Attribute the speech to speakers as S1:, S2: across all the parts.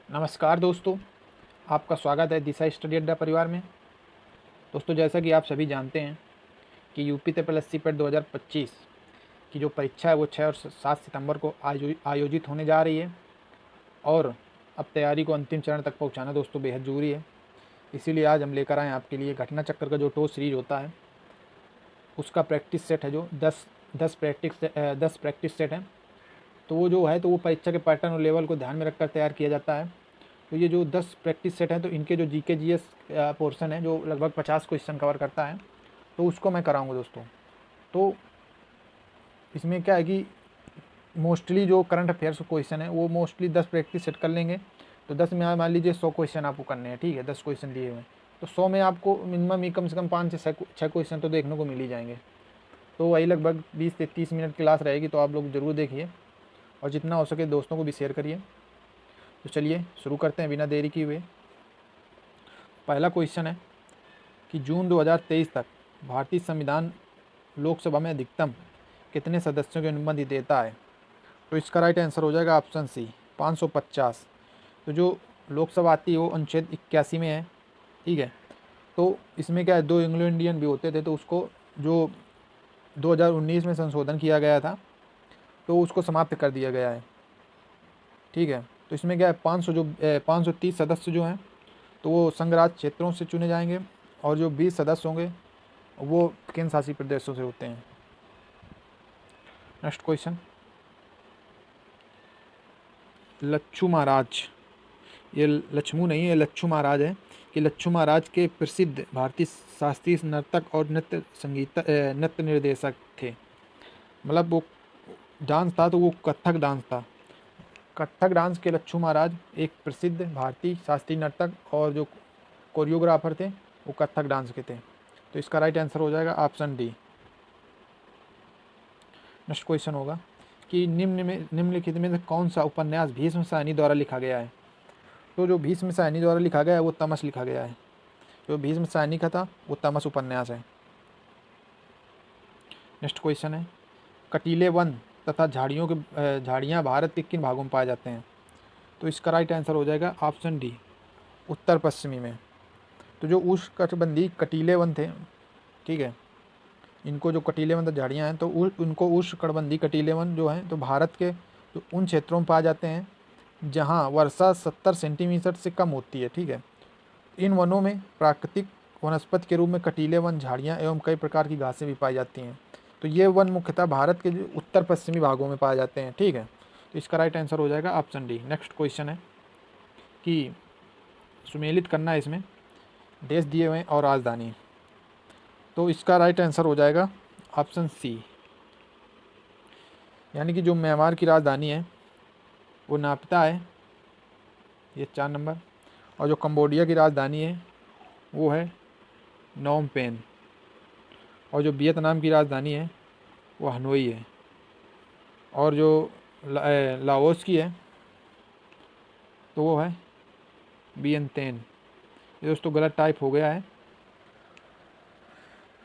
S1: नमस्कार दोस्तों, आपका स्वागत है दिशा स्टडी अड्डा परिवार में। दोस्तों, जैसा कि आप सभी जानते हैं कि यूपी TSSC पेट 2025 की जो परीक्षा है वो 6 और 7 सितंबर को आयोजित होने जा रही है और अब तैयारी को अंतिम चरण तक पहुंचाना दोस्तों बेहद ज़रूरी है। इसीलिए आज हम लेकर आए आपके लिए घटना चक्र का जो टॉस सीरीज होता है उसका प्रैक्टिस सेट है, जो 10 प्रैक्टिस सेट है। तो वो जो है तो वो परीक्षा के पैटर्न और लेवल को ध्यान में रखकर तैयार किया जाता है। तो ये जो 10 प्रैक्टिस सेट हैं तो इनके जो जीके जीएस पोर्शन है जो लगभग 50 क्वेश्चन कवर करता है, तो उसको मैं कराऊंगा दोस्तों। तो इसमें क्या है कि मोस्टली जो करंट अफेयर्स क्वेश्चन है वो मोस्टली 10 प्रैक्टिस सेट कर लेंगे। तो 10 में मान लीजिए 100 क्वेश्चन आपको करने हैं, ठीक है, 10 क्वेश्चन दिए हुए हैं, तो 100 में आपको मिनिमम ही कम से कम 5 से 6 क्वेश्चन तो देखने को मिल ही जाएंगे। तो वही लगभग 20 से 30 मिनट क्लास रहेगी, तो आप लोग ज़रूर देखिए और जितना हो सके दोस्तों को भी शेयर करिए। तो चलिए शुरू करते हैं बिना देरी किए हुए। पहला क्वेश्चन है कि जून 2023 तक भारतीय संविधान लोकसभा में अधिकतम कितने सदस्यों की अनुमति देता है? तो इसका राइट आंसर हो जाएगा ऑप्शन सी, 550। तो जो लोकसभा आती है वो अनुच्छेद 81 में है, ठीक है। तो इसमें क्या है, 2 एंग्लो इंडियन भी होते थे, तो उसको जो 2019 में संशोधन किया गया था तो उसको समाप्त कर दिया गया है, ठीक है। तो इसमें क्या है, 530 सदस्य जो हैं तो वो संघ राज्य क्षेत्रों से चुने जाएंगे और जो 20 सदस्य होंगे वो केंद्र शासित प्रदेशों से होते हैं। नेक्स्ट क्वेश्चन, लच्छू महाराज, ये लक्ष्मू नहीं है, लच्छू महाराज है कि लच्छू महाराज के प्रसिद्ध भारतीय शास्त्रीय नर्तक और नृत्य निर्देशक थे। मतलब वो डांस था तो वो कथक डांस था। कथक डांस के लच्छू महाराज एक प्रसिद्ध भारतीय शास्त्रीय नर्तक और जो कोरियोग्राफर थे वो कथक डांस के थे। तो इसका राइट आंसर हो जाएगा ऑप्शन डी। नेक्स्ट क्वेश्चन होगा कि निम्नलिखित में से कौन सा उपन्यास भीष्म साहनी द्वारा लिखा गया है? तो जो भीष्म साहनी द्वारा लिखा गया है वो तमस लिखा गया है। जो भीष्म साहनी का था वो तमस उपन्यास है। नेक्स्ट क्वेश्चन है, कटीले वन तथा झाड़ियाँ भारत के किन भागों में पाए जाते हैं? तो इसका राइट आंसर हो जाएगा ऑप्शन डी, उत्तर पश्चिमी में। तो जो उष्णकटिबंधीय कटीले वन थे, ठीक है, इनको जो कटीले वन झाड़ियाँ हैं तो उनको उष्णकटिबंधीय कटीले वन जो हैं तो भारत के जो उन क्षेत्रों में पाए जाते हैं जहाँ वर्षा 70 सेंटीमीटर से कम होती है, ठीक है। इन वनों में प्राकृतिक वनस्पति के रूप में कटीले वन, झाड़ियाँ एवं कई प्रकार की घासें भी पाई जाती हैं। तो ये वन मुख्यतः भारत के जो उत्तर पश्चिमी भागों में पाए जाते हैं, ठीक है। तो इसका राइट आंसर हो जाएगा ऑप्शन डी। नेक्स्ट क्वेश्चन है कि सुमेलित करना है इसमें देश दिए हुए और राजधानी। तो इसका राइट आंसर हो जाएगा ऑप्शन सी, यानी कि जो म्यांमार की राजधानी है वो नापता है, ये 4 नंबर, और जो कंबोडिया की राजधानी है वो है नोम पेन, और जो वियतनाम की राजधानी है वो हनोई है, और जो लाओस की है तो वो है वियंतेन। ये दोस्तों गलत टाइप हो गया है,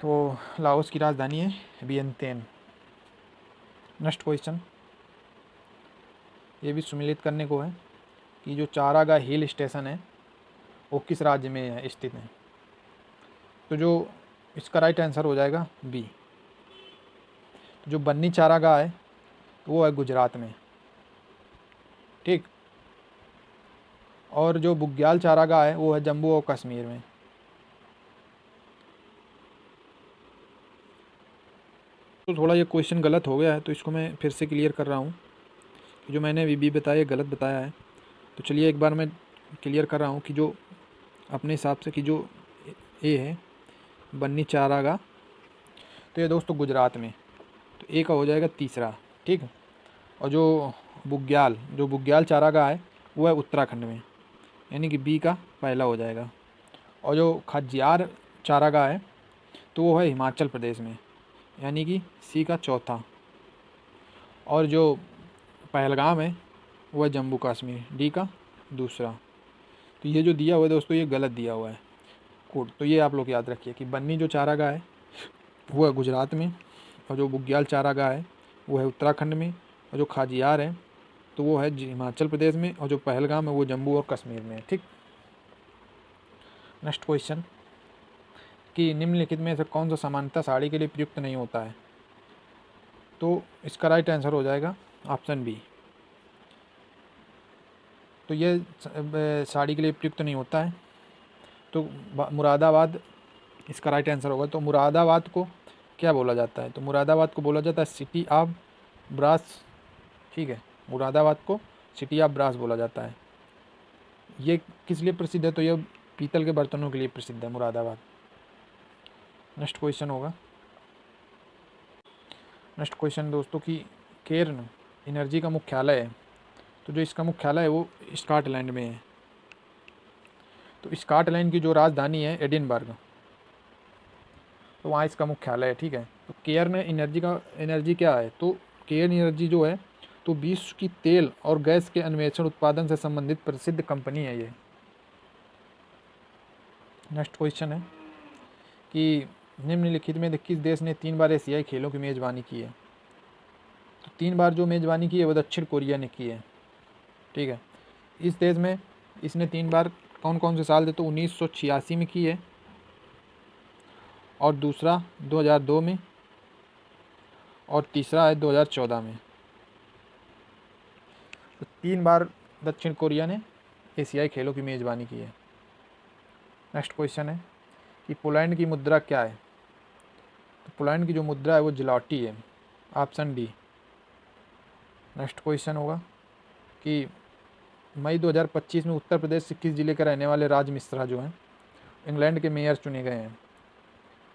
S1: तो लाओस की राजधानी है वियंतेन। नेक्स्ट क्वेश्चन, ये भी सुमिलित करने को है कि जो चारागाह हिल स्टेशन है वो किस राज्य में है स्थित है? तो जो इसका राइट आंसर हो जाएगा बी। जो बन्नी चारागाह है वो है गुजरात में, ठीक, और जो बुग्याल चारागाह है वो है जम्मू और कश्मीर में। तो थोड़ा ये क्वेश्चन गलत हो गया है तो इसको मैं फिर से क्लियर कर रहा हूँ। जो मैंने अभी बताया गलत बताया है, तो चलिए एक बार मैं क्लियर कर रहा हूँ कि जो अपने हिसाब से कि जो ए है बन्नी चारागाह तो ये दोस्तों गुजरात में, तो ए का हो जाएगा तीसरा, ठीक। और जो बुग्याल चारागाह है वो है उत्तराखंड में, यानी कि बी का पहला हो जाएगा। और जो खजियार चारागाह है तो वो है हिमाचल प्रदेश में, यानी कि सी का चौथा। और जो पहलगाम है वो है जम्मू कश्मीर, डी का दूसरा। तो ये जो दिया हुआ है दोस्तों ये गलत दिया हुआ है कोड, तो ये आप लोग याद रखिए कि बन्नी जो चारागाह है वो है गुजरात में, और जो बुग्याल चारागाह है वो है उत्तराखंड में, और जो खाजियार है तो वो है हिमाचल प्रदेश में, और जो पहलगाम है वो जम्मू और कश्मीर में है। ठीक। नेक्स्ट क्वेश्चन कि निम्नलिखित में से कौन सा सामान्यतः साड़ी के लिए प्रयुक्त नहीं होता है? तो इसका राइट आंसर हो जाएगा ऑप्शन बी। तो ये साड़ी के लिए प्रयुक्त नहीं होता है, तो मुरादाबाद इसका राइट आंसर होगा। तो मुरादाबाद को क्या बोला जाता है? तो मुरादाबाद को बोला जाता है सिटी ऑफ ब्रास। ठीक है, मुरादाबाद को सिटी ऑफ ब्रास बोला जाता है। ये किस लिए प्रसिद्ध है? तो ये पीतल के बर्तनों के लिए प्रसिद्ध है मुरादाबाद। नेक्स्ट क्वेश्चन होगा, नेक्स्ट क्वेश्चन दोस्तों कि केर्न एनर्जी का मुख्यालय है, तो जो इसका मुख्यालय है वो स्कॉटलैंड में है। तो स्कॉटलैंड की जो राजधानी है एडिनबर्ग, तो वहाँ इसका मुख्यालय है। ठीक है। तो केर्न एनर्जी क्या है? तो केर्न एनर्जी जो है तो विश्व की तेल और गैस के अन्वेषण उत्पादन से संबंधित प्रसिद्ध कंपनी है ये। नेक्स्ट क्वेश्चन है कि निम्नलिखित में किस देश ने 3 बार एशियाई खेलों की मेज़बानी की है? तो 3 बार जो मेज़बानी की है वो दक्षिण कोरिया ने की है। ठीक है। इस देश में इसने 3 बार कौन कौन से साल थे? तो 1986 में की है, और दूसरा 2002 में, और तीसरा है 2014 में। तो 3 बार दक्षिण कोरिया ने एशियाई खेलों की मेज़बानी की है। नेक्स्ट क्वेश्चन है कि पोलैंड की मुद्रा क्या है? तो पोलैंड की जो मुद्रा है वो ज़्लॉटी है, ऑप्शन डी। नेक्स्ट क्वेश्चन होगा कि मई 2025 में उत्तर प्रदेश से किस जिले के रहने वाले राज मिश्रा जो हैं इंग्लैंड के मेयर चुने गए हैं?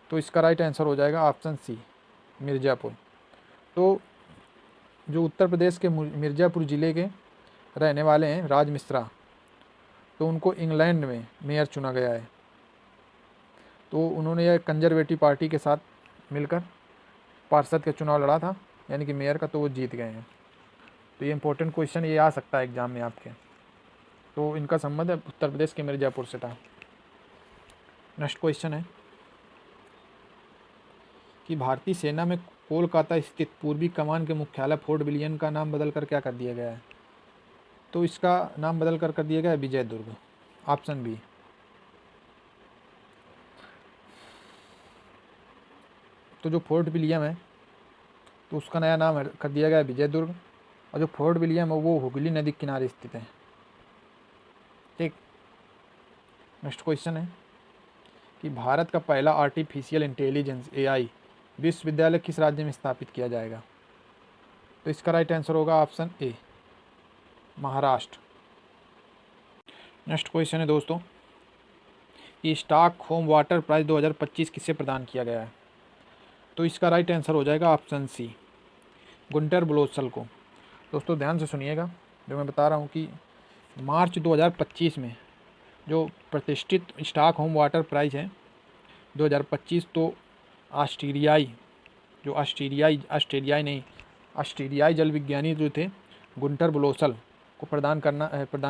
S1: तो इसका राइट आंसर हो जाएगा ऑप्शन सी, मिर्ज़ापुर। तो जो उत्तर प्रदेश के मिर्ज़ापुर ज़िले के रहने वाले हैं राज मिश्रा, तो उनको इंग्लैंड में मेयर चुना गया है। तो उन्होंने यह कंजर्वेटिव पार्टी के साथ मिलकर पार्षद का चुनाव लड़ा था, यानी कि मेयर का, तो वो जीत गए हैं। तो ये इंपॉर्टेंट क्वेश्चन ये आ सकता है एग्जाम में आपके। तो इनका संबंध उत्तर प्रदेश के मिर्ज़ापुर से था। नेक्स्ट क्वेश्चन है कि भारतीय सेना में कोलकाता स्थित पूर्वी कमान के मुख्यालय फोर्ट विलियम का नाम बदल कर क्या कर दिया गया है? तो इसका नाम बदल कर दिया गया है विजय दुर्ग, ऑप्शन बी। तो जो फोर्ट विलियम है तो उसका नया नाम कर दिया गया है विजय दुर्ग, और जो फोर्ट विलियम है वो हुगली नदी के किनारे स्थित है। ठीक। नेक्स्ट क्वेश्चन है कि भारत का पहला आर्टिफिशियल इंटेलिजेंस एआई विश्वविद्यालय किस राज्य में स्थापित किया जाएगा? तो इसका राइट आंसर होगा option A, Maharashtra. Next question है दोस्तों कि स्टॉकहोम वाटर प्राइज़ 2025 किसे प्रदान किया गया है? तो इसका राइट आंसर हो जाएगा ऑप्शन सी, गुंटर ब्लोसल को। दोस्तों ध्यान से सुनिएगा, जो मैं बता रहा हूँ कि मार्च 2025 में जो प्रतिष्ठित स्टॉकहोम वाटर प्राइज़ है 2025, तो ऑस्ट्रेलियाई जल विज्ञानी जो थे गुंटर ब्लोसल को प्रदान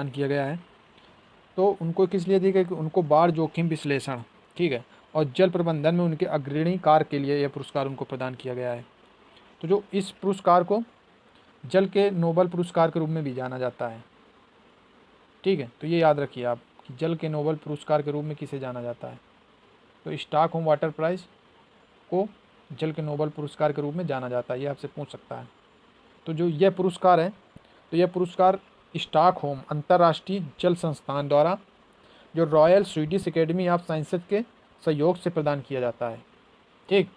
S1: किया गया है। तो उनको किस लिए दी गई? कि उनको बाढ़ जोखिम विश्लेषण, ठीक है, और जल प्रबंधन में उनके अग्रणी कार्य के लिए यह पुरस्कार उनको प्रदान किया गया है। तो जो इस पुरस्कार को जल के नोबेल पुरस्कार के रूप में भी जाना जाता है। ठीक है, तो ये याद रखिए आप कि जल के नोबेल पुरस्कार के रूप में किसे जाना जाता है। तो स्टॉकहोम वाटर प्राइज़ को जल के नोबेल पुरस्कार के रूप में जाना जाता है, ये आपसे पूछ सकता है। तो जो यह पुरस्कार है, तो यह पुरस्कार स्टॉकहोम अंतर्राष्ट्रीय जल संस्थान द्वारा जो royal Swedish academy of sciences के सहयोग से प्रदान किया जाता है। ठीक,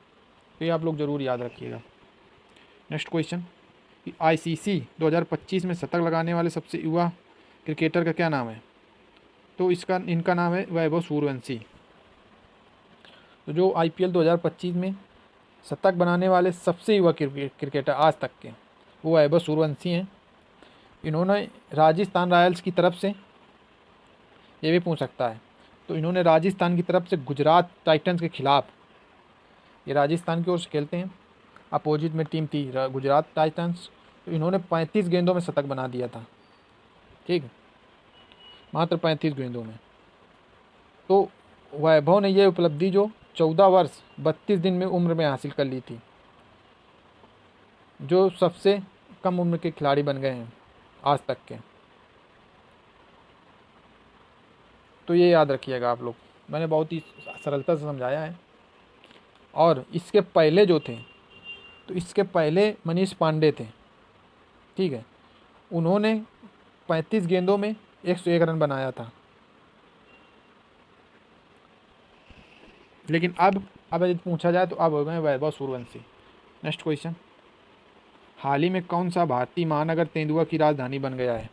S1: तो ये आप लोग ज़रूर याद रखिएगा। नेक्स्ट क्वेश्चन कि आईसीसी 2025 में शतक लगाने वाले सबसे युवा क्रिकेटर का क्या नाम है? तो इनका नाम है वैभव सूर्यवंशी। तो जो आईपीएल 2025 में शतक बनाने वाले सबसे युवा क्रिकेटर आज तक के, वो वैभव सूर्यवंशी हैं। इन्होंने राजस्थान रॉयल्स की तरफ से, ये भी पूछ सकता है, तो इन्होंने राजस्थान की तरफ से गुजरात टाइटंस के खिलाफ, ये राजस्थान की ओर से खेलते हैं, अपोजिट में टीम थी गुजरात टाइटंस, तो इन्होंने 35 गेंदों में शतक बना दिया था। ठीक, मात्र 35 गेंदों में। तो वैभव ने यह उपलब्धि जो 14 वर्ष 32 दिन में उम्र में हासिल कर ली थी, जो सबसे कम उम्र के खिलाड़ी बन गए हैं। आज तक के। तो ये याद रखिएगा आप लोग, मैंने बहुत ही सरलता से समझाया है। और इसके पहले जो थे, तो इसके पहले मनीष पांडे थे, ठीक है, उन्होंने 35 गेंदों में 101 रन बनाया था। लेकिन अब यदि पूछा जाए तो अब हो गए वैभव सूर्यवंशी। नेक्स्ट क्वेश्चन, हाल ही में कौन सा भारतीय महानगर तेंदुआ की राजधानी बन गया है?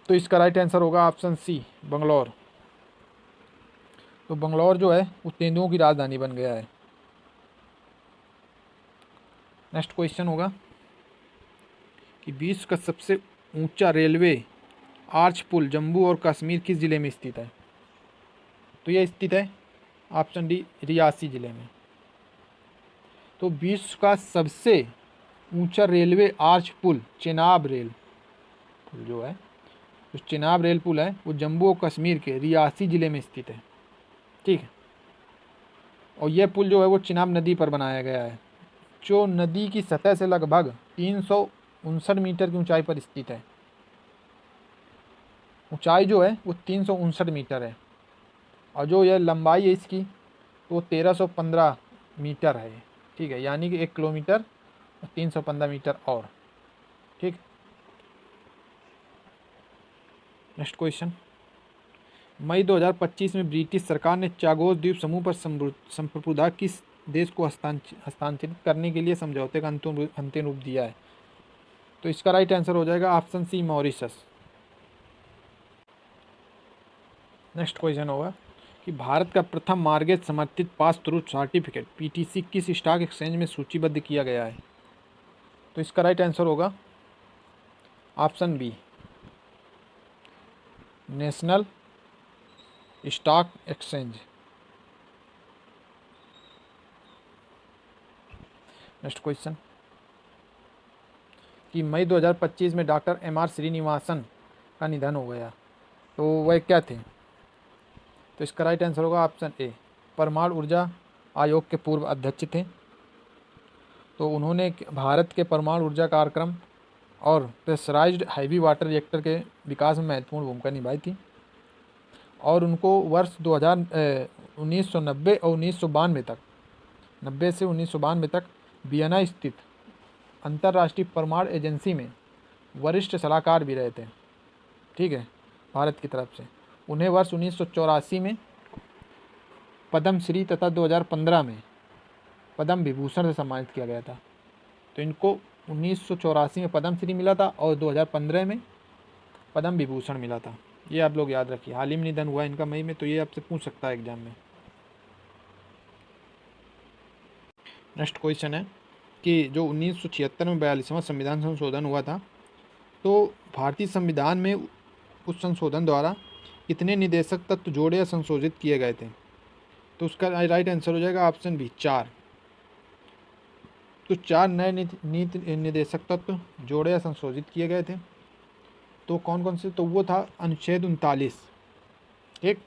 S1: तो इसका राइट आंसर होगा ऑप्शन सी, बंगलौर। तो बंगलौर जो है वो तेंदुओं की राजधानी बन गया है। नेक्स्ट क्वेश्चन होगा कि विश्व का सबसे ऊंचा रेलवे आर्च पुल जम्मू और कश्मीर किस जिले में स्थित है? तो यह स्थित है ऑप्शन डी, रियासी जिले में। तो विश्व का सबसे ऊंचा रेलवे आर्च पुल चेनाब रेल पुल जो है, जो चेनाब रेल पुल है वो जम्मू और कश्मीर के रियासी जिले में स्थित है, ठीक है। और यह पुल जो है वो चेनाब नदी पर बनाया गया है, जो नदी की सतह से लगभग 359 मीटर की ऊंचाई पर स्थित है। ऊंचाई जो है वो 359 मीटर है, और जो यह लंबाई है इसकी तो 1315 मीटर है, ठीक है, यानी कि 1 किलोमीटर और 315 मीटर और, ठीक। नेक्स्ट क्वेश्चन, मई 2025 में ब्रिटिश सरकार ने चागोस द्वीप समूह पर संप्रभुता किस देश को हस्तांतरित करने के लिए समझौते का अंतिम रूप दिया है? तो इसका राइट आंसर हो जाएगा option C, Mauritius. Next question होगा कि भारत का प्रथम मार्गेज समर्थित पास थ्रू सर्टिफिकेट पीटीसी किस स्टॉक एक्सचेंज में सूचीबद्ध किया गया है? तो इसका राइट आंसर होगा option B, National Stock Exchange. Next question कि मई 2025 में डॉक्टर एम.आर. श्रीनिवासन का निधन हो गया, तो वह क्या थे? तो इसका राइट आंसर होगा ऑप्शन ए, परमाणु ऊर्जा आयोग के पूर्व अध्यक्ष थे। तो उन्होंने भारत के परमाणु ऊर्जा कार्यक्रम और प्रेशराइज्ड हैवी वाटर रिएक्टर के विकास में महत्वपूर्ण भूमिका निभाई थी। और उनको वर्ष 1990 और 1992 तक, 90 से 1992 तक वियना स्थित अंतर्राष्ट्रीय परमाणु एजेंसी में वरिष्ठ सलाहकार भी रहे थे, ठीक है, भारत की तरफ से। उन्हें वर्ष 1984 में पद्मश्री तथा 2015 में पद्म विभूषण से सम्मानित किया गया था। तो इनको 1984 में पद्मश्री मिला था और 2015 में पद्म विभूषण मिला था। ये आप लोग याद रखिए, हाल ही में निधन हुआ इनका मई में, तो ये आपसे पूछ सकता है एग्जाम में। नेक्स्ट क्वेश्चन है कि जो 1976 में 42वां संविधान संशोधन हुआ था, तो भारतीय संविधान में उस संशोधन द्वारा कितने निदेशक तत्व जोड़े या संशोधित किए गए थे? तो उसका राइट आंसर हो जाएगा ऑप्शन बी, 4। तो 4 नए नीति निदेशक तत्व जोड़े या संशोधित किए गए थे। तो कौन कौन से? तो वो था अनुच्छेद 39, ठीक,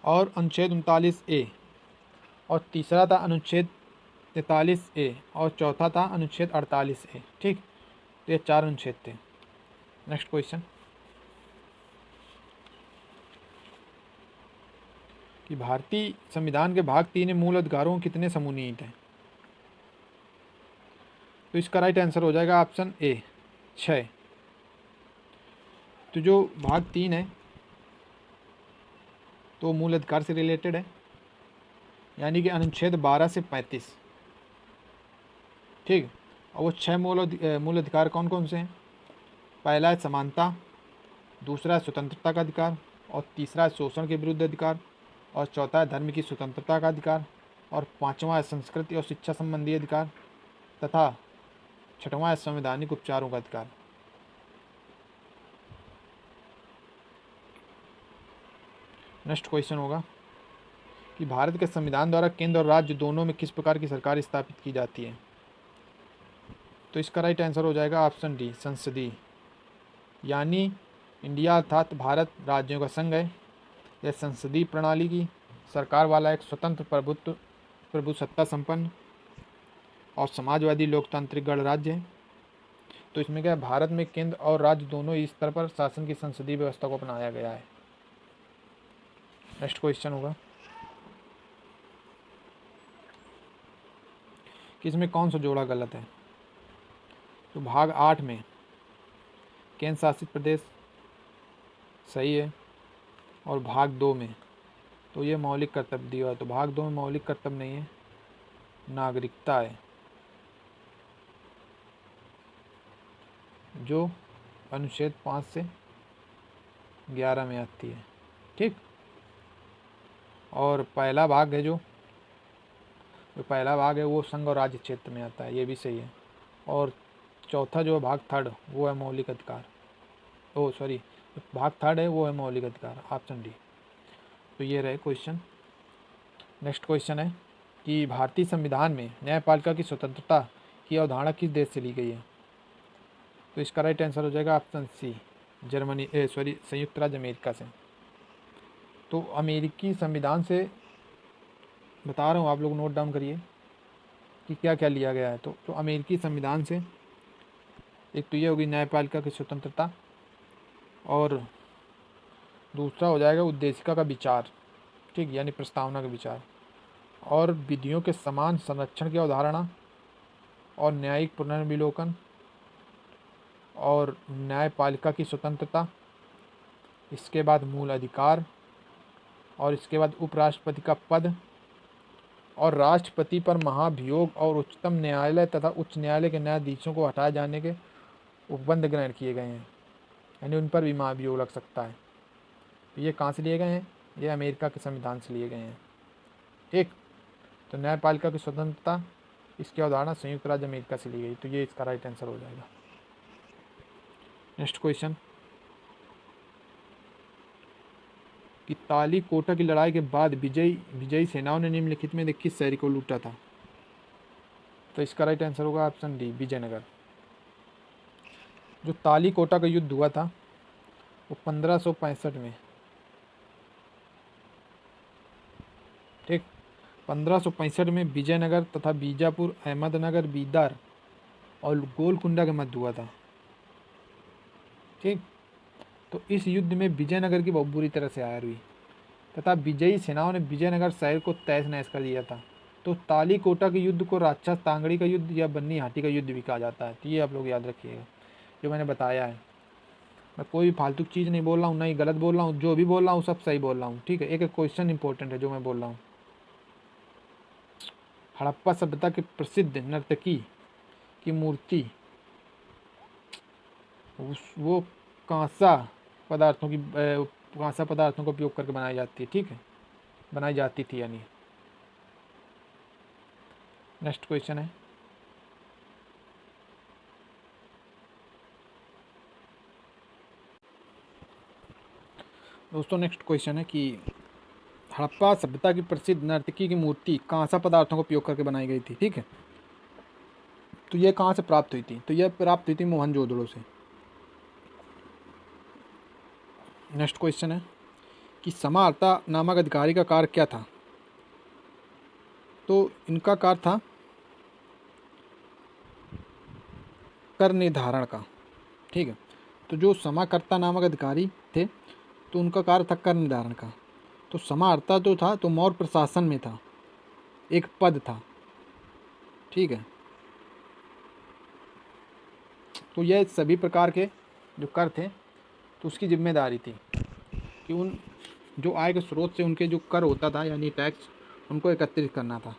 S1: और अनुच्छेद 39A, और तीसरा था अनुच्छेद 43A, और चौथा था अनुच्छेद 48A, ठीक। तो ये 4 अनुच्छेद थे। नेक्स्ट क्वेश्चन कि भारतीय संविधान के भाग 3 में मूल अधिकारों के कितने समूह निहित हैं? तो इसका राइट आंसर हो जाएगा ऑप्शन ए, 6। तो जो भाग 3 है तो मूल अधिकार से रिलेटेड है, यानी कि अनुच्छेद 12 से 35, ठीक। और वो 6 मूल अधिकार कौन कौन से हैं? पहला है समानता, दूसरा है स्वतंत्रता का अधिकार, और तीसरा है शोषण के विरुद्ध अधिकार, और चौथा है धर्म की स्वतंत्रता का अधिकार, और पाँचवा है संस्कृति और शिक्षा संबंधी अधिकार, तथा छठवां है संवैधानिक उपचारों का अधिकार। नेक्स्ट क्वेश्चन होगा कि भारत के संविधान द्वारा केंद्र और राज्य दोनों में किस प्रकार की सरकार स्थापित की जाती है? तो इसका राइट आंसर हो जाएगा ऑप्शन डी, संसदीय। यानी इंडिया अर्थात भारत राज्यों का संघ है। यह संसदीय प्रणाली की सरकार वाला एक स्वतंत्र प्रभुसत्ता संपन्न और समाजवादी लोकतांत्रिक गणराज्य है। तो इसमें क्या है, भारत में केंद्र और राज्य दोनों ही स्तर पर शासन की संसदीय व्यवस्था को अपनाया गया है। नेक्स्ट क्वेश्चन होगा कि इसमें कौन सा जोड़ा गलत है। तो भाग 8 में केंद्र शासित प्रदेश सही है, और भाग 2 में तो ये मौलिक कर्तव्य दिया है, तो भाग 2 में मौलिक कर्तव्य नहीं है, नागरिकता है, जो अनुच्छेद 5 से 11 में आती है। ठीक, और पहला भाग है जो पहला भाग है वो संघ और राज्य क्षेत्र में आता है, ये भी सही है। और चौथा जो भाग थर्ड वो है मौलिक अधिकार, ओ सॉरी, भाग थर्ड है वो है मौलिक अधिकार, ऑप्शन डी। तो ये रहे क्वेश्चन। नेक्स्ट क्वेश्चन है कि भारतीय संविधान में न्यायपालिका की स्वतंत्रता की अवधारणा किस देश से ली गई है। तो इसका राइट आंसर हो जाएगा ऑप्शन सी, जर्मनी संयुक्त राज्य अमेरिका से। तो अमेरिकी संविधान से बता रहा हूँ, आप लोग नोट डाउन करिए कि क्या क्या लिया गया है। तो अमेरिकी संविधान से एक तो ये होगी न्यायपालिका की स्वतंत्रता, और दूसरा हो जाएगा उद्देशिका का विचार, ठीक, यानी प्रस्तावना का विचार, और विधियों के समान संरक्षण की अवधारणा, और न्यायिक पुनर्विलोकन, और न्यायपालिका की स्वतंत्रता, इसके बाद मूल अधिकार, और इसके बाद उपराष्ट्रपति का पद, और राष्ट्रपति पर महाभियोग और उच्चतम न्यायालय तथा उच्च न्यायालय के न्यायाधीशों को हटाए जाने के उपबंध ग्रहण किए गए हैं, यानी उन पर भी महाभियोग लग सकता है। तो ये कहाँ से लिए गए हैं, ये अमेरिका के संविधान से लिए गए हैं। ठीक, तो न्यायपालिका की स्वतंत्रता इसकी अवधारणा संयुक्त राज्य अमेरिका से ली गई, तो ये इसका राइट आंसर हो जाएगा। नेक्स्ट क्वेश्चन कि ताली कोटा की लड़ाई के बाद विजयी सेनाओं ने निम्नलिखित में किस शहर को लूटा था। तो इसका राइट आंसर होगा ऑप्शन डी, विजयनगर। जो ताली कोटा का युद्ध हुआ था वो 1565 में, ठीक, 1565 में विजयनगर तथा बीजापुर, अहमदनगर, बीदर और गोलकुंडा के मध्य हुआ था। ठीक, तो इस युद्ध में विजयनगर की बहुत बुरी तरह से हार हुई तथा विजयी सेनाओं ने विजयनगर शहर को तहस नहस कर दिया था। तो ताली कोटा के युद्ध को राक्षस तांगड़ी का युद्ध या बन्नी हाटी का युद्ध भी कहा जाता है। तो ये आप लोग याद रखिएगा, जो मैंने बताया है। मैं कोई भी फालतू चीज़ नहीं बोल रहा हूँ, ना ही गलत बोल रहा हूँ, जो भी बोल रहा हूँ सब सही बोल रहा हूँ। ठीक है, एक एक क्वेश्चन इंपॉर्टेंट है जो मैं बोल रहा हूँ। हड़प्पा सभ्यता के प्रसिद्ध नर्तकी की मूर्ति वो कांसा पदार्थों का उपयोग करके बनाई जाती है। ठीक है, बनाई जाती थी यानी। नेक्स्ट क्वेश्चन है दोस्तों, नेक्स्ट क्वेश्चन है कि हड़प्पा सभ्यता की प्रसिद्ध नर्तकी की मूर्ति कांसा पदार्थों का उपयोग करके बनाई गई थी। ठीक है, तो यह कहाँ से प्राप्त हुई थी। तो यह प्राप्त हुई थी मोहनजोदड़ो से। नेक्स्ट क्वेश्चन है कि समाहर्ता नामक अधिकारी का कार्य क्या था। तो इनका कार्य था कर निर्धारण का। ठीक है, तो जो समाकर्ता नामक अधिकारी थे तो उनका कार्य था कर निर्धारण का। तो समाहर्ता जो था तो मौर्य प्रशासन में था, एक पद था। ठीक है, तो यह सभी प्रकार के जो कर थे तो उसकी जिम्मेदारी थी कि उन जो आय के स्रोत से उनके जो कर होता था यानी टैक्स, उनको एकत्रित करना था।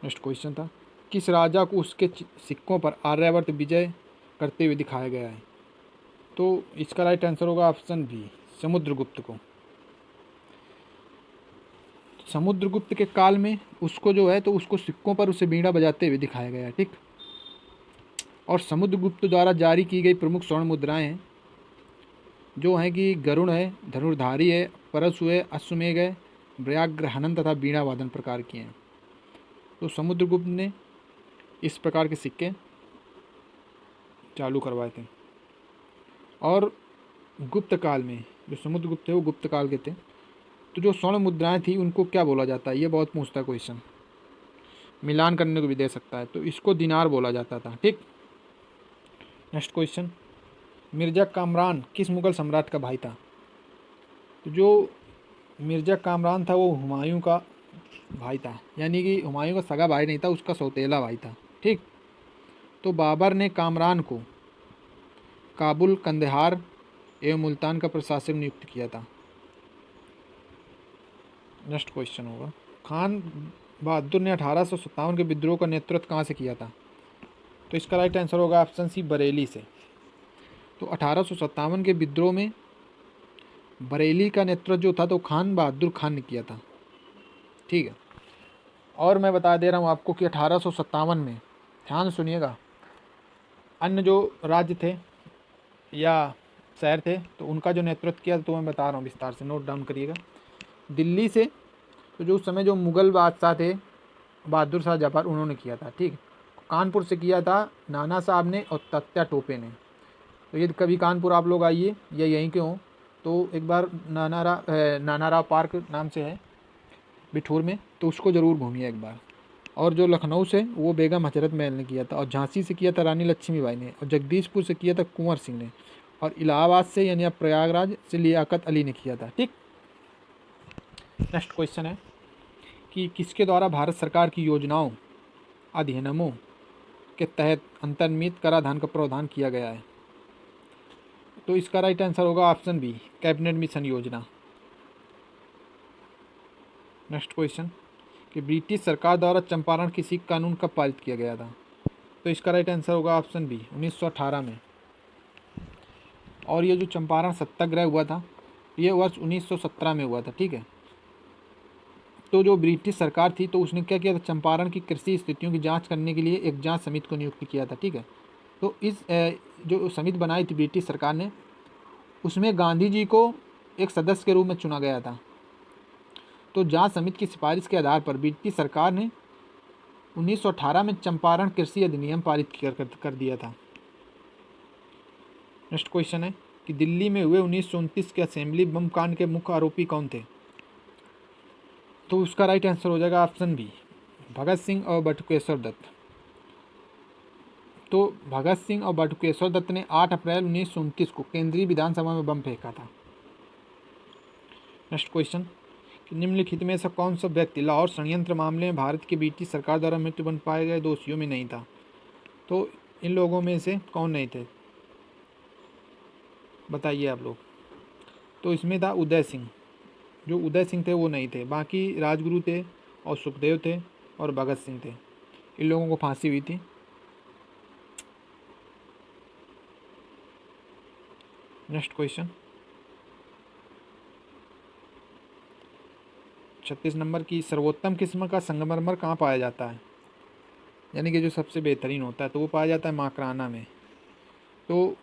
S1: नेक्स्ट क्वेश्चन था किस राजा को उसके सिक्कों पर आर्यावर्त विजय करते हुए दिखाया गया है। तो इसका राइट आंसर होगा ऑप्शन बी, समुद्रगुप्त को। समुद्रगुप्त के काल में उसको जो है तो उसको सिक्कों पर उसे बीड़ा बजाते हुए दिखाया गया है। ठीक, और समुद्रगुप्त द्वारा जारी की गई प्रमुख स्वर्ण मुद्राएं हैं जो हैं कि गरुण है, धनुर्धारी है, परशु है, अश्वमेघ है, व्याघ्रहनन तथा बीणा वादन प्रकार की हैं। तो समुद्रगुप्त ने इस प्रकार के सिक्के चालू करवाए थे। और गुप्त काल में जो समुद्रगुप्त थे वो गुप्त काल के थे। तो जो स्वर्ण मुद्राएं थी उनको क्या बोला जाता है, ये बहुत पूछता है क्वेश्चन, मिलान करने को भी दे सकता है। तो इसको दिनार बोला जाता था। ठीक, नेक्स्ट क्वेश्चन, मिर्ज़ा कामरान किस मुग़ल सम्राट का भाई था? तो जो मिर्ज़ा कामरान था वो हुमायूं का भाई था, यानी कि हुमायूं का सगा भाई नहीं था, उसका सौतेला भाई था। ठीक। तो बाबर ने कामरान को काबुल, कंदहार एवं मुल्तान का प्रशासक नियुक्त किया था। नेक्स्ट क्वेश्चन होगा, खान बहादुर ने 1857 के विद्रोह का नेतृत्व कहाँ से किया था? तो इसका राइट आंसर होगा ऑप्शन सी, बरेली से। तो 1857 के विद्रोह में बरेली का नेतृत्व जो था तो खान बहादुर खान ने किया था। ठीक है। और मैं बता दे रहा हूँ आपको कि 1857 में, ध्यान सुनिएगा, अन्य जो राज्य थे या शहर थे तो उनका जो नेतृत्व किया तो मैं बता रहा हूँ विस्तार से, नोट डाउन करिएगा। दिल्ली से तो जो उस समय जो मुग़ल बादशाह थे बहादुर शाह जफर, उन्होंने किया था। ठीक। कानपुर से किया था नाना साहब ने और तत्या टोपे ने। तो यदि कभी कानपुर आप लोग आइए या यहीं के हों तो एक बार नानाराव पार्क नाम से है बिठूर में, तो उसको ज़रूर घूमिए एक बार। और जो लखनऊ से वो बेगम हजरत महल ने किया था, और झांसी से किया था रानी लक्ष्मीबाई ने, और जगदीशपुर से किया था कुंवर सिंह ने, और इलाहाबाद से यानी अब प्रयागराज से लियाकत अली ने किया था। ठीक। नेक्स्ट क्वेश्चन है कि किसके द्वारा भारत सरकार की योजनाओं अधिनियमों के तहत अंतर्निहित कराधान का प्रावधान किया गया है? तो इसका राइट आंसर होगा ऑप्शन बी, कैबिनेट मिशन योजना। नेक्स्ट क्वेश्चन कि ब्रिटिश सरकार द्वारा चंपारण की सिख कानून कब पारित किया गया था? तो इसका राइट आंसर होगा ऑप्शन बी, 1918 में। और ये जो चंपारण सत्याग्रह हुआ था ये वर्ष 1917 में हुआ था। ठीक है। तो जो ब्रिटिश सरकार थी तो उसने क्या किया था, चंपारण की कृषि स्थितियों की जांच करने के लिए एक जांच समिति को नियुक्त किया था। ठीक है। तो इस जो समिति बनाई थी ब्रिटिश सरकार ने, उसमें गांधी जी को एक सदस्य के रूप में चुना गया था। तो जांच समिति की सिफारिश के आधार पर ब्रिटिश सरकार ने 1918 में चंपारण कृषि अधिनियम पारित कर दिया था। नेक्स्ट क्वेश्चन है कि दिल्ली में हुए 1929 के असेंबली बम कांड के मुख्य आरोपी कौन थे? तो उसका राइट आंसर हो जाएगा ऑप्शन बी, भगत सिंह और बटुकेश्वर दत्त। तो भगत सिंह और बटुकेश्वर दत्त ने 8 अप्रैल 1929 को केंद्रीय विधानसभा में बम फेंका था। नेक्स्ट क्वेश्चन कि निम्नलिखित में से कौन सा व्यक्ति लाहौर षड्यंत्र मामले में भारत की ब्रिटिश सरकार द्वारा मृत्यु बन पाए गए दोषियों में नहीं था? तो इन लोगों में से कौन नहीं थे, बताइए आप लोग। तो इसमें था उदय सिंह। जो उदय सिंह थे वो नहीं थे, बाकी राजगुरु थे और सुखदेव थे और भगत सिंह थे। इन लोगों को फांसी हुई थी। नेक्स्ट क्वेश्चन 36 नंबर की, सर्वोत्तम किस्म का संगमरमर कहाँ पाया जाता है? यानी कि जो सबसे बेहतरीन होता है तो वो पाया जाता है माकराना में। तो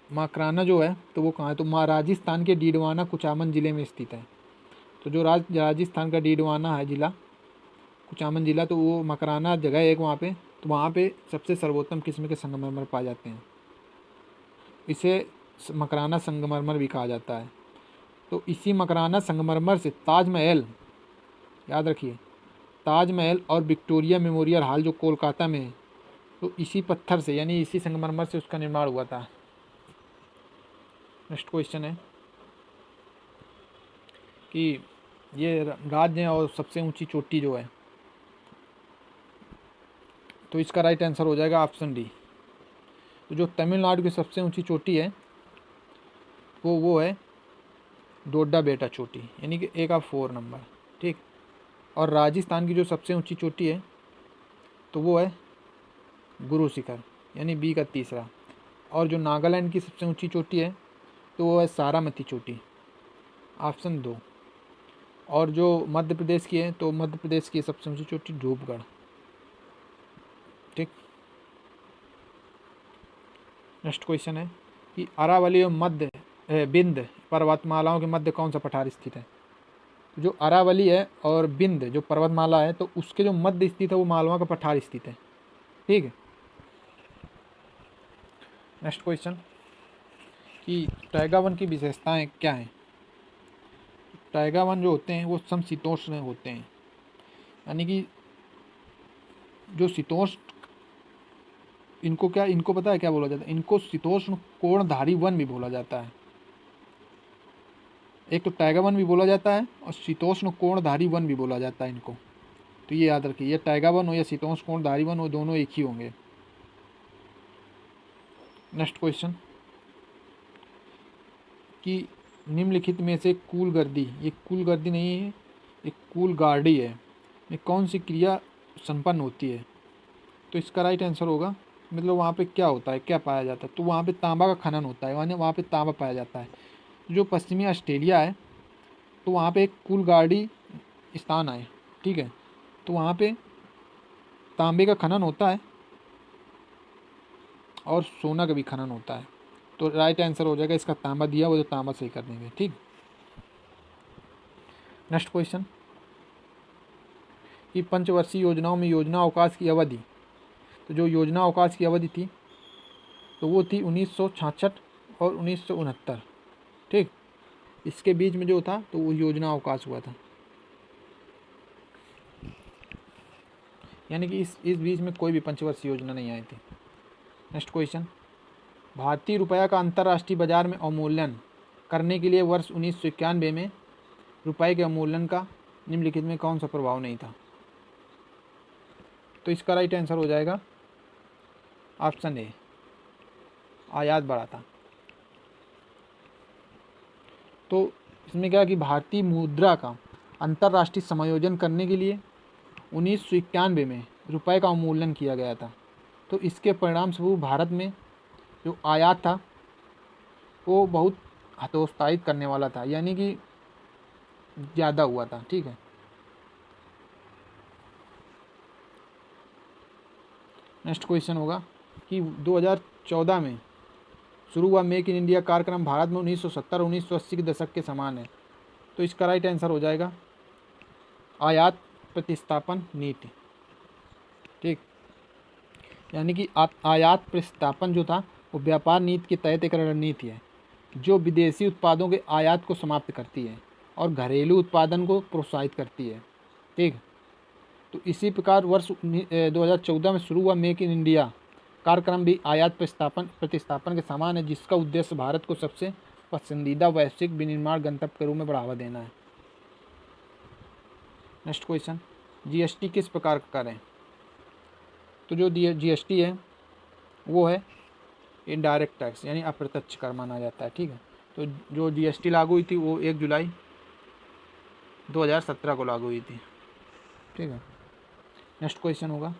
S1: माकराना जो है तो वो कहाँ है, तो राजस्थान के डीडवाना कुचामन ज़िले में स्थित है। तो जो राजस्थान का डीडवाना है ज़िला, कुचामन ज़िला, तो वो मकराना जगह है एक वहाँ पे, तो वहाँ पे सबसे सर्वोत्तम किस्म के संगमरमर पाए जाते हैं। इसे मकराना संगमरमर भी कहा जाता है। तो इसी मकराना संगमरमर से ताजमहल, याद रखिए, ताजमहल और विक्टोरिया मेमोरियल हॉल जो कोलकाता में है, तो इसी पत्थर से यानी इसी संगमरमर से उसका निर्माण हुआ था। नेक्स्ट क्वेश्चन है कि ये राज्य है और सबसे ऊंची चोटी जो है, तो इसका राइट आंसर हो जाएगा ऑप्शन डी। तो जो तमिलनाडु की सबसे ऊंची चोटी है वो है डोडा बेटा चोटी, यानी कि एक ऑफ 4 नंबर। ठीक। और राजस्थान की जो सबसे ऊंची चोटी है तो वो है गुरु शिखर, यानी बी का तीसरा। और जो नागालैंड की सबसे ऊंची चोटी है तो वो है सारामती चोटी, ऑप्शन 2। और जो मध्य प्रदेश की है तो मध्य प्रदेश की सबसे ऊंची चोटी धूपगढ़। ठीक। नेक्स्ट क्वेश्चन है कि अरावली और मध्य बिंद पर्वतमालाओं के मध्य कौन सा पठार स्थित है? जो अरावली है और बिंद जो पर्वतमाला है तो उसके जो मध्य स्थित है वो मालवा का पठार स्थित है। ठीक है। नेक्स्ट क्वेश्चन कि टाइगा वन की विशेषताएं क्या हैं? टाइगा वन जो होते हैं वो समशीतोष्ण होते हैं, यानी कि जो शीतोष्ण इनको क्या, इनको पता है क्या बोला जाता है? इनको शीतोष्ण कोणधारी वन भी बोला जाता है। एक तो टाइगर वन भी बोला जाता है और शीतोष्ण कोणधारी वन भी बोला जाता है इनको। तो ये याद रखिए, ये टाइगर वन हो या शीतोष्ण कोणधारी वन हो, दोनों एक ही होंगे। नेक्स्ट क्वेश्चन कि निम्नलिखित में से कूलगर्दी, ये कूलगर्दी नहीं है, ये कूलगार्डी है, ये कौन सी क्रिया संपन्न होती है? तो इसका राइट आंसर होगा, मतलब वहाँ पे क्या होता है, क्या पाया जाता है? तो वहाँ पे तांबा का खनन होता है, यानी वहाँ पे तांबा पाया जाता है। जो पश्चिमी ऑस्ट्रेलिया है, तो वहाँ पे एक कूलगार्डी स्थान है, ठीक है। तो वहाँ पे तांबे का खनन होता है और सोना का भी खनन होता है। तो राइट आंसर हो जाएगा इसका तांबा दिया, वो जो तांबा सही कर देंगे, ठीक। नेक्स्ट क्वेश्चन कि पंचवर्षीय योजनाओं में योजना अवकाश की अवधि, तो जो योजना अवकाश की अवधि थी तो वो थी 1966 और 1969, ठीक। इसके बीच में जो था तो वो योजना अवकाश हुआ था, यानी कि इस बीच में कोई भी पंचवर्षीय योजना नहीं आई थी। नेक्स्ट क्वेश्चन, भारतीय रुपया का अंतर्राष्ट्रीय बाजार में अवमूल्यन करने के लिए वर्ष 1991 में रुपये के अवमूल्यन का निम्नलिखित में कौन सा प्रभाव नहीं था? तो इसका राइट आंसर हो जाएगा ऑप्शन ए, आयात बढ़ा था। तो इसमें क्या कि भारतीय मुद्रा का अंतर्राष्ट्रीय समायोजन करने के लिए 1991 में रुपये का अवमूल्यन किया गया था। तो इसके परिणाम स्वरूप भारत में जो आयात था वो बहुत हतोत्साहित करने वाला था, यानी कि ज़्यादा हुआ था, ठीक है। नेक्स्ट क्वेश्चन होगा कि 2014 में शुरू हुआ मेक इन इंडिया कार्यक्रम भारत में 1970 और 1980 के दशक के समान है। तो इसका राइट आंसर हो जाएगा आयात प्रतिस्थापन नीति, ठीक। यानी कि आयात प्रतिस्थापन जो था वो व्यापार नीति के तहत एक रणनीति है जो विदेशी उत्पादों के आयात को समाप्त करती है और घरेलू उत्पादन को प्रोत्साहित करती है, ठीक। तो इसी प्रकार वर्ष 2014 में शुरू हुआ मेक इन इंडिया कार्यक्रम भी आयात प्रतिस्थापन के समान है, जिसका उद्देश्य भारत को सबसे पसंदीदा वैश्विक विनिर्माण गंतव्य के रूप में बढ़ावा देना है। नेक्स्ट क्वेश्चन, जीएसटी किस प्रकार का कर है? तो जो जीएसटी है वो है इनडायरेक्ट टैक्स, यानी अप्रत्यक्ष कर माना जाता है, ठीक है। तो जो जीएसटी लागू हुई थी वो 1 जुलाई 2017 को लागू हुई थी, ठीक है। नेक्स्ट क्वेश्चन होगा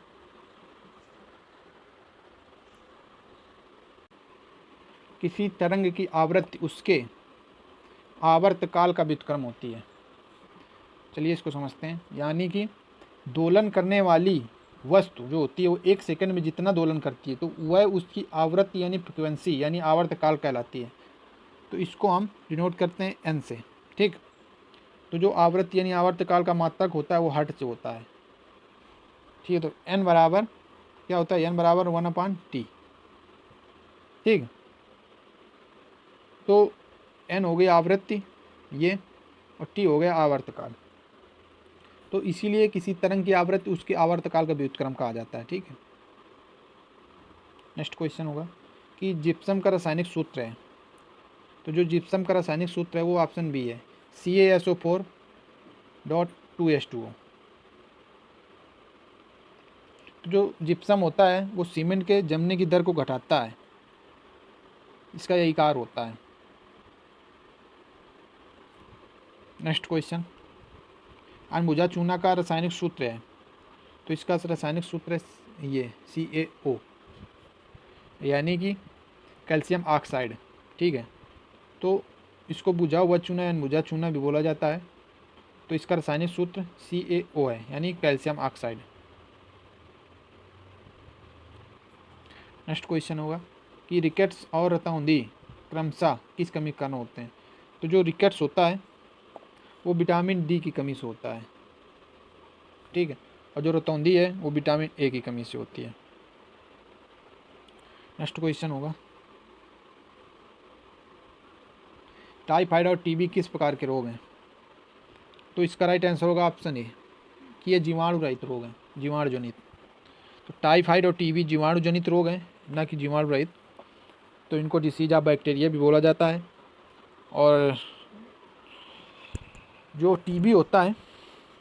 S1: किसी तरंग की आवृत्ति उसके आवर्तकाल का व्युत्क्रम होती है। चलिए इसको समझते हैं। यानी कि दोलन करने वाली वस्तु जो होती है वो 1 सेकंड में जितना दोलन करती है तो वह उसकी आवृत्ति यानी फ्रिक्वेंसी यानी आवर्तकाल कहलाती है। तो इसको हम डिनोट करते हैं एन से, ठीक। तो जो आवृत्ति यानी आवर्तकाल का मात्रक होता है वो हर्ट्ज से होता है, ठीक है। तो एन बराबर क्या होता है? एन बराबर 1/t, ठीक। तो एन हो गई आवृत्ति ये और टी हो गया आवर्तकाल। तो इसीलिए किसी तरंग की आवृत्ति उसके आवर्तकाल का व्युत्क्रम कहा जाता है, ठीक है। नेक्स्ट क्वेश्चन होगा कि जिप्सम का रासायनिक सूत्र है। तो जो जिप्सम का रासायनिक सूत्र है वो ऑप्शन बी है CaSO4.2H2O। तो जो जिप्सम होता है वो सीमेंट के जमने की दर को घटाता है, इसका यही कार्य होता है। नेक्स्ट क्वेश्चन, अनबुझा चूना का रासायनिक सूत्र है। तो इसका रासायनिक सूत्र है ये CaO, यानी कि कैल्शियम ऑक्साइड, ठीक है। तो इसको बुझा हुआ चूना या अनबुझा चूना भी बोला जाता है। तो इसका रासायनिक सूत्र CaO है, यानी कैल्शियम ऑक्साइड। नेक्स्ट क्वेश्चन होगा कि रिकेट्स और रतौंधी क्रमशः किस कमी के कारण होते हैं? तो जो रिकेट्स होता है वो विटामिन डी की कमी से होता है, ठीक है। और जो रतौंधी है वो विटामिन ए की कमी से होती है। नेक्स्ट क्वेश्चन होगा टाइफाइड और टीबी किस प्रकार के रोग हैं? तो इसका राइट आंसर होगा ऑप्शन ए कि ये जीवाणु रहित रोग हैं, जीवाणु जनित। तो टाइफाइड और टीबी जीवाणु जनित रोग हैं, ना कि जीवाणु रहित, तो इनको डिसीज ऑफ बैक्टीरिया भी बोला जाता है। और जो टीबी होता है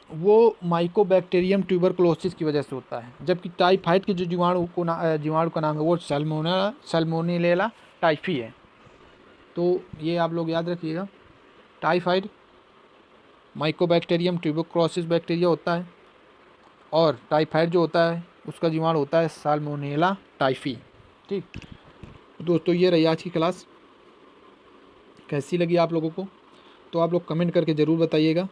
S1: वो माइकोबैक्टीरियम ट्यूबरकुलोसिस की वजह से होता है, जबकि टाइफाइड के जो जीवाणु का नाम है वो सैल्मोनेला टाइफी है। तो ये आप लोग याद रखिएगा, टाइफाइड माइकोबैक्टीरियम ट्यूबरकुलोसिस बैक्टीरिया होता है, और टाइफाइड जो होता है उसका जीवाणु होता है सैल्मोनेला टाइफी। ठीक दोस्तों, ये रही आज की क्लास। कैसी लगी आप लोगों को तो आप लोग कमेंट करके ज़रूर बताइएगा,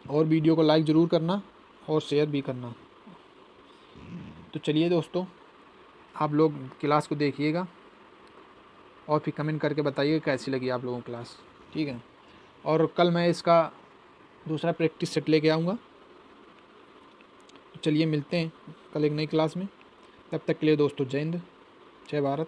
S1: और वीडियो को लाइक ज़रूर करना और शेयर भी करना। तो चलिए दोस्तों, आप लोग क्लास को देखिएगा और फिर कमेंट करके बताइएगा कैसी लगी आप लोगों को क्लास। ठीक है, और कल मैं इसका दूसरा प्रैक्टिस सेट लेके आऊँगा। तो चलिए मिलते हैं कल एक नई क्लास में। तब तक के लिए दोस्तों, जय हिंद, जय भारत।